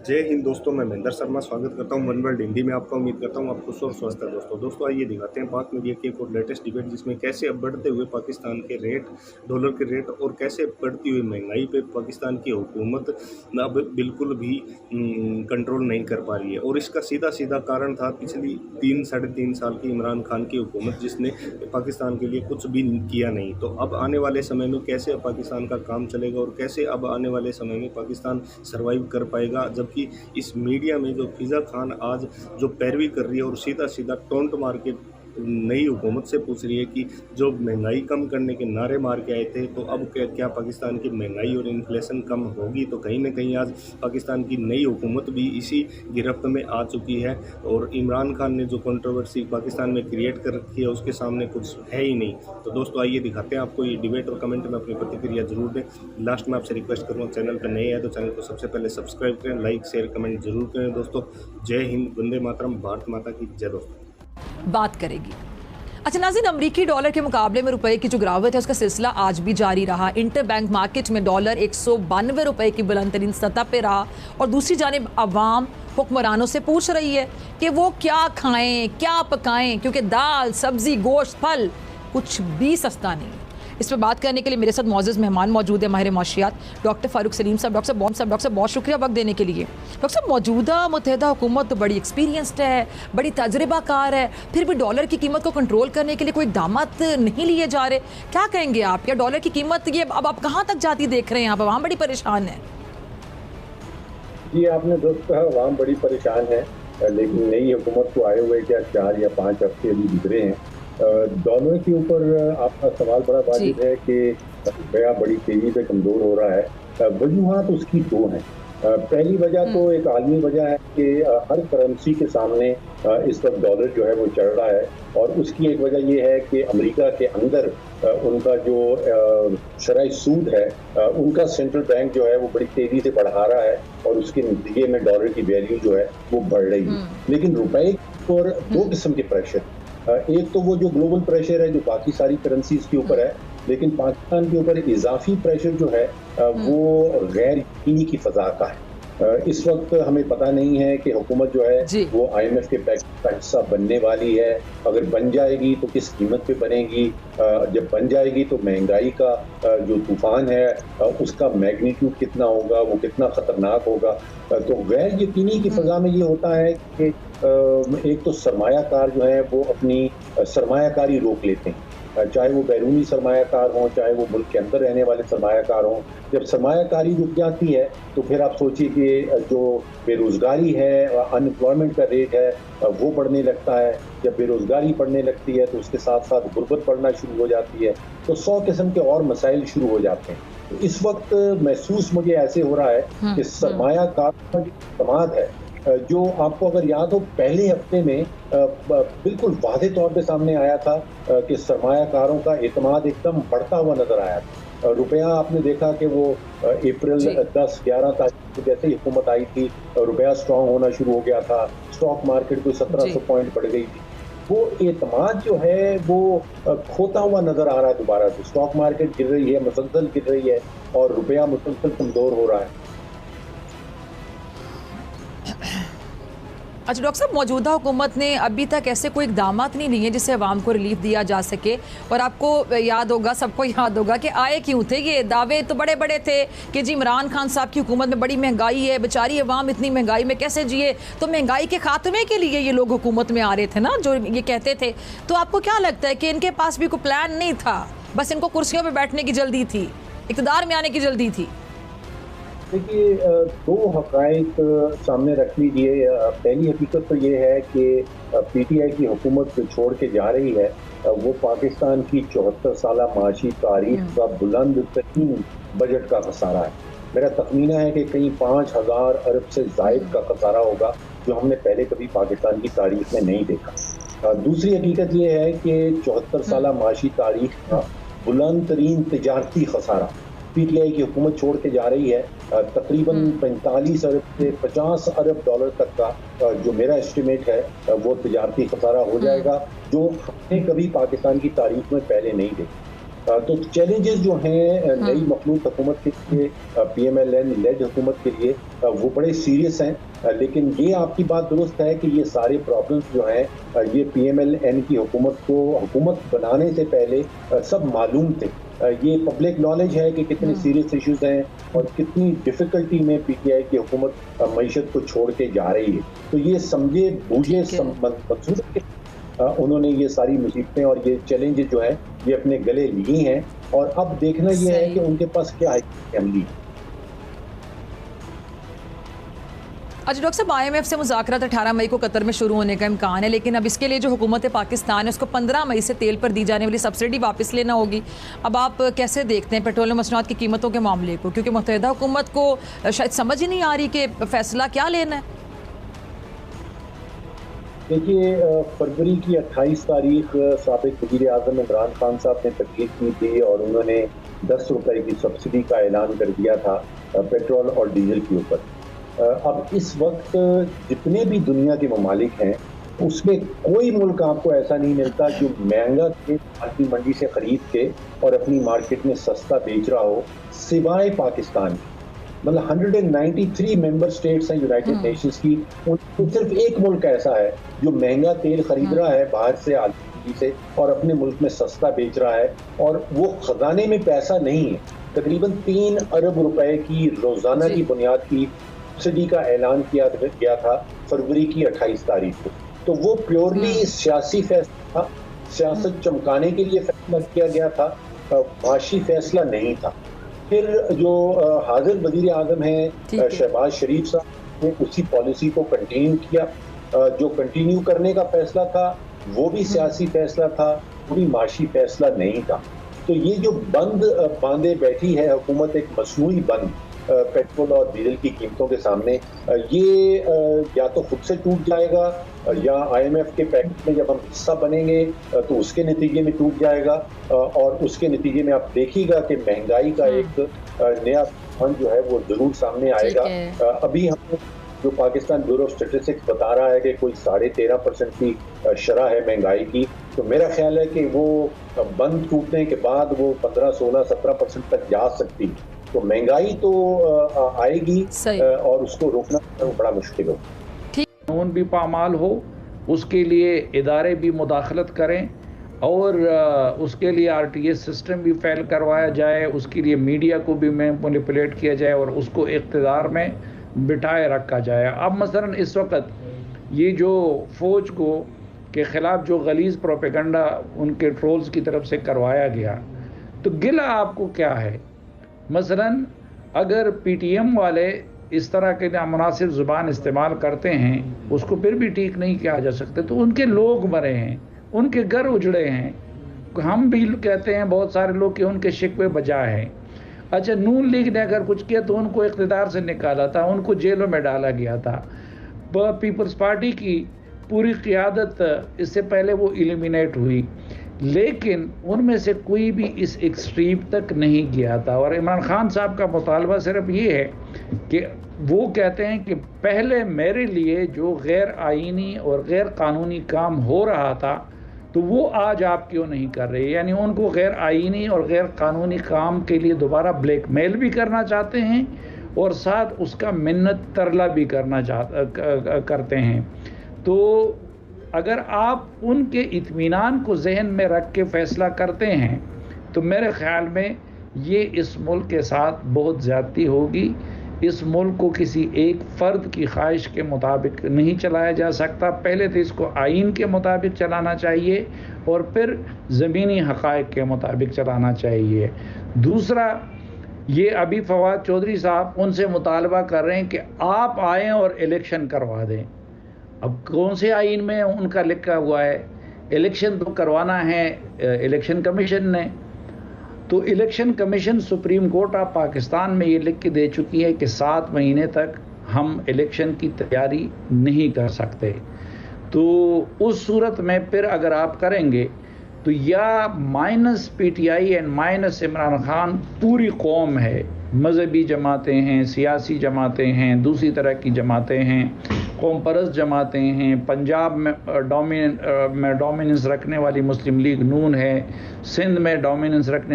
जय हिंद दोस्तों, मैं महेंद्र शर्मा स्वागत करता हूं वन वर्ल्ड हिंदी में आपका। उम्मीद करता हूं आप खुश और स्वस्थ है। दोस्तों आइए दिखाते हैं पाक मीडिया की एक और लेटेस्ट डिबेट, जिसमें कैसे अब बढ़ते हुए पाकिस्तान के रेट, डॉलर के रेट और कैसे बढ़ती हुई महंगाई पे पाकिस्तान की हुकूमत अब बिल्कुल भी कंट्रोल नहीं कर पा रही है। और इसका सीधा सीधा कारण था पिछली 3-3.5 साल की इमरान खान की हुकूमत, जिसने पाकिस्तान के लिए कुछ भी किया नहीं। तो अब आने वाले समय में कैसे अब पाकिस्तान का काम चलेगा और कैसे अब आने वाले समय में पाकिस्तान सर्वाइव कर पाएगा, जबकि इस मीडिया में जो फिज़ा खान आज जो पैरवी कर रही है और सीधा सीधा टोंट मार के नई हुकूमत से पूछ रही है कि जो महंगाई कम करने के नारे मार के आए थे, तो अब क्या पाकिस्तान की महंगाई और इन्फ्लेशन कम होगी? तो कहीं ना कहीं आज पाकिस्तान की नई हुकूमत भी इसी गिरफ्त में आ चुकी है। और इमरान खान ने जो कंट्रोवर्सी पाकिस्तान में क्रिएट कर रखी है, उसके सामने कुछ है ही नहीं। तो दोस्तों आइए दिखाते हैं आपको ये डिबेट, और कमेंट में अपनी प्रतिक्रिया जरूर दें। लास्ट में आपसे रिक्वेस्ट करूँगा, चैनल पर नए हैं तो चैनल को सबसे पहले सब्सक्राइब करें, लाइक शेयर कमेंट जरूर करें। दोस्तों जय हिंद, वंदे मातरम, भारत माता की जय। दोस्तों बात करेगी। अच्छा नाज़रीन, अमरीकी डॉलर के मुकाबले में रुपए की जो गिरावट है उसका सिलसिला आज भी जारी रहा। इंटर बैंक मार्केट में डॉलर 192 रुपए की बुलंद तरीन सतह पे रहा, और दूसरी जानिब अवाम हुक्मरानों से पूछ रही है कि वो क्या खाएं, क्या पकाएं, क्योंकि दाल, सब्जी, गोश्त, फल कुछ भी सस्ता नहीं है। इस पर बात करने के लिए मेरे साथ मौजूद मेहमान मौजूद है, माहिर माशियात डॉक्टर फारूक सलीम साहब। डॉक्टर साहब बहुत शुक्रिया वक्त देने के लिए। डॉक्टर साहब, मौजूदा मुत्तहिदा हुकूमत तो बड़ी एक्सपीरियंस्ड है, बड़ी तजर्बाकार है, फिर भी डॉलर की कीमत को कंट्रोल करने के लिए कोई इकदाम नहीं लिए जा रहे। क्या कहेंगे आप? या डॉलर की कीमत ये अब आप कहाँ तक जाती देख रहे हैं? आप आवाम बड़ी परेशान है। जी, आपने दोस्त कहा आवाम बड़ी परेशान है, लेकिन नई हुकूमत को आए हुए क्या 4 या 5 हफ्ते अभी गुजरे हैं। डॉलर के ऊपर आपका सवाल बड़ा वाजिब है कि रुपया बड़ी तेजी से कमज़ोर हो रहा है। वजूहात उसकी 2 हैं। पहली वजह तो एक आलमी वजह है कि हर करेंसी के सामने इस वक्त डॉलर जो है वो चढ़ रहा है, और उसकी एक वजह ये है कि अमेरिका के अंदर उनका जो शरई सूद है, उनका सेंट्रल बैंक जो है वो बड़ी तेजी से बढ़ा रहा है, और उसके नतीजे में डॉलर की वैल्यू जो है वो बढ़ रही है। लेकिन रुपए पर 2 किस्म के प्रेशर, एक तो वो जो ग्लोबल प्रेशर है जो बाकी सारी करेंसीज के ऊपर है, लेकिन पाकिस्तान के ऊपर इजाफी प्रेशर जो है वो गैर यकीनी की फजा का है। इस वक्त हमें पता नहीं है कि हुकूमत जो है वो IMF के पैकेज का हिस्सा बनने वाली है। अगर बन जाएगी तो किस कीमत पे बनेगी, जब बन जाएगी तो महंगाई का जो तूफान है उसका मैग्नीट्यूड कितना होगा, वो कितना खतरनाक होगा। तो गैर यकीनी की फजा में ये होता है कि एक तो सरमायाकार जो है वो अपनी सरमायाकारी रोक लेते हैं, चाहे वो बैरूनी सरमायाकार हों, चाहे वो मुल्क के अंदर रहने वाले सरमायाकार हों। जब सरमायाकारी रुक जाती है तो फिर आप सोचिए कि जो बेरोज़गारी है, अनएम्प्लॉयमेंट का रेट है वो बढ़ने लगता है। जब बेरोज़गारी बढ़ने लगती है तो उसके साथ साथ गुर्बत बढ़ना शुरू हो जाती है, तो 100 किस्म के और मसाइल शुरू हो जाते हैं। तो इस वक्त महसूस मुझे ऐसे हो रहा है कि सरमायाकार का जो समाज है, जो आपको अगर याद हो पहले हफ्ते में बिल्कुल वाज़े तौर पे सामने आया था कि सरमायाकारों का एतमाद एकदम बढ़ता हुआ नजर आया था। रुपया आपने देखा कि वो अप्रैल 10-11 तारीख को जैसे ही हुकूमत आई थी, रुपया स्ट्रांग होना शुरू हो गया था। स्टॉक मार्केट कोई 1700 पॉइंट बढ़ गई थी। वो एतमाद जो है वो खोता हुआ नजर आ रहा है दोबारा से। स्टॉक मार्केट गिर रही है, मुसलसल गिर रही है, और रुपया मुसलसल कमजोर हो रहा है। अच्छा डॉक्टर साहब, मौजूदा हुकूमत ने अभी तक ऐसे कोई इकदाम नहीं लिए जिससे अवाम को रिलीफ दिया जा सके। और आपको याद होगा, सबको याद होगा कि आए क्यों थे ये दावे तो बड़े बड़े थे कि जी इमरान खान साहब की हुकूमत में बड़ी महंगाई है, बेचारी अवाम इतनी महंगाई में कैसे जिए। तो महंगाई के खात्मे के लिए ये लोग हुकूमत में आ रहे थे ना, जो ये कहते थे। तो आपको क्या लगता है कि इनके पास भी कोई प्लान नहीं था, बस इनको कुर्सियों पर बैठने की जल्दी थी, इक़्तिदार में आने की जल्दी थी? देखिए, 2 हक़ाइक़ सामने रख लीजिए। पहली हकीकत तो ये है कि PTI की हुकूमत जो छोड़ के जा रही है वो पाकिस्तान की 74 साला माशी तारीख का बुलंद तरीन बजट का खसारा है। मेरा तखमीना है कि कहीं 5000 अरब से ज़ायद का खसारा होगा, जो हमने पहले कभी पाकिस्तान की तारीख में नहीं देखा। दूसरी हकीकत ये है कि 74 साला माशी तारीख का बुलंद तरीन तिजारती खसारा PTI की हुकूमत छोड़ के जा रही है। तकरीबन 45 अरब से 50 अरब डॉलर तक का जो मेरा एस्टिमेट है वो तिजारती खसारा हो जाएगा, जो हमने कभी पाकिस्तान की तारीख में पहले नहीं देखा। तो चैलेंजेस जो हैं नई मखलूक हुकूमत के लिए, PMLN लेड हुकूमत के लिए, वो बड़े सीरियस हैं। लेकिन ये आपकी बात दुरुस्त है कि ये सारे प्रॉब्लम्स जो हैं ये PMLN की हुकूमत को हुकूमत बनाने से पहले सब मालूम थे। ये पब्लिक नॉलेज है कि कितने सीरियस इश्यूज हैं और कितनी डिफिकल्टी में PTI की हुकूमत मईशत को छोड़ के जा रही है। तो ये समझे बूझे मंसूबे उन्होंने ये सारी मुसीबतें और ये चैलेंजेस जो है ये अपने गले लिए हैं, और अब देखना ये है कि उनके पास क्या अमली। अच्छा डॉक्टर साहब, IMF से मुज़ाकरात 18 मई को कतर में शुरू होने का इम्कान है, लेकिन अब इसके लिए जो हुकूमत पाकिस्तान है उसको 15 मई से तेल पर दी जाने वाली सब्सिडी वापस लेना होगी। अब आप कैसे देखते हैं पेट्रोलियम मसनूआत की कीमतों के मामले को, क्योंकि मुत्तहिदा हुकूमत को शायद समझ ही नहीं आ रही कि फैसला क्या लेना है। देखिए, फरवरी की 28 तारीख साबिक वज़ीर आज़म इमरान खान साहब ने तकलीफ की थी और उन्होंने 10 रुपए की सब्सिडी का ऐलान कर दिया था पेट्रोल और डीजल के ऊपर। अब इस वक्त जितने भी दुनिया के ममालिक हैं उसमें कोई मुल्क आपको ऐसा नहीं मिलता जो महंगा तेल भारतीय मंडी से खरीद के और अपनी मार्केट में सस्ता बेच रहा हो, सिवाय पाकिस्तान। मतलब 193 मेंबर स्टेट्स हैं यूनाइटेड नेशंस की, उनमें सिर्फ एक मुल्क ऐसा है जो महंगा तेल खरीद रहा है बाहर से आलमी से और अपने मुल्क में सस्ता बेच रहा है, और वो खजाने में पैसा नहीं है। तकरीबन 3 अरब रुपए की रोजाना की बुनियाद की सब्सिडी का ऐलान किया गया था फरवरी की 28 तारीख को। तो वो प्योरली सियासी फैसला था, सियासत चमकाने के लिए फैसला किया गया था, माशी फैसला नहीं था। फिर जो हाजिर वजीर आजम हैं शहबाज शरीफ साहब ने उसी पॉलिसी को कंटिन्यू किया। जो कंटिन्यू करने का फैसला था वो भी सियासी फैसला था, वो भी माशी फैसला नहीं था। तो ये जो बंद बांधे बैठी है हुकूमत, एक मसनूई बंद पेट्रोल और डीजल की कीमतों के सामने, ये या तो खुद से टूट जाएगा या IMF के पैकेज में जब हम हिस्सा बनेंगे तो उसके नतीजे में टूट जाएगा, और उसके नतीजे में आप देखिएगा कि महंगाई का एक नया फंड जो है वो जरूर सामने आएगा। अभी हम जो पाकिस्तान ब्यूरो ऑफ स्टैटिस्टिक्स बता रहा है कि कोई 13.5% की शरह है महंगाई की, तो मेरा ख्याल है कि वो बंद टूटने के बाद वो 15, 16, 17% तक जा सकती है। तो महंगाई तो आएगी और उसको रोकना बड़ा मुश्किल हो। कानून भी पामाल हो, उसके लिए इदारे भी मुदाखलत करें और उसके लिए RTS सिस्टम भी फेल करवाया जाए, उसके लिए मीडिया को भी मैनिपुलेट किया जाए और उसको इक़्तिदार में बिठाए रखा जाए। अब मसलन इस वक्त ये जो फ़ौज को के ख़िलाफ़ जो गलीज़ प्रोपेगंडा उनके ट्रोल्स की तरफ से करवाया गया, तो गिला आपको क्या है? मसलन अगर PTM वाले इस तरह के नामुनासिब ज़ुबान इस्तेमाल करते हैं, उसको फिर भी ठीक नहीं किया जा सकता। तो उनके लोग मरे हैं, उनके घर उजड़े हैं। हम भी कहते हैं बहुत सारे लोग कि उनके शिकवे बजा हैं। अच्छा, नून लीग ने अगर कुछ किया तो उनको इक़्तिदार से निकाला था, उनको जेलों में डाला गया था। पीपल्स पार्टी की पूरी क़ियादत इससे पहले वो एलिमिनेट हुई, लेकिन उनमें से कोई भी इस एक्सट्रीम तक नहीं गया था। और इमरान खान साहब का मुतालबा सिर्फ ये है कि वो कहते हैं कि पहले मेरे लिए जो गैर आईनी और गैर कानूनी काम हो रहा था तो वो आज आप क्यों नहीं कर रहे। यानी उनको गैर आईनी और गैर कानूनी काम के लिए दोबारा ब्लैकमेल भी करना चाहते हैं और साथ उसका मिन्नत तरला भी करते हैं। तो अगर आप उनके इत्मीनान को जहन में रख के फ़ैसला करते हैं तो मेरे ख़्याल में ये इस मुल्क के साथ बहुत ज़्यादती होगी। इस मुल्क को किसी एक फ़र्द की ख्वाहिश के मुताबिक नहीं चलाया जा सकता। पहले तो इसको आइन के मुताबिक चलाना चाहिए और फिर ज़मीनी हक़ाइक़ के मुताबिक चलाना चाहिए। दूसरा, ये अभी फवाद चौधरी साहब उनसे मुतालबा कर रहे हैं कि आप आएँ और इलेक्शन करवा दें। अब कौन से आइन में उनका लिखा हुआ है? इलेक्शन तो करवाना है इलेक्शन कमीशन ने। तो election commission supreme court of Pakistan में ये लिख के दे चुकी है कि 7 महीने तक हम इलेक्शन की तैयारी नहीं कर सकते। तो उस सूरत में फिर अगर आप करेंगे तो या minus PTI and minus Imran Khan पूरी कौम है, मजहबी जमातें हैं, सियासी जमातें हैं, दूसरी तरह की जमातें हैं, कौम परस्त जमातें हैं। पंजाब में डोमिनेंस रखने वाली मुस्लिम लीग नून है, सिंध में डोमिनेंस रखने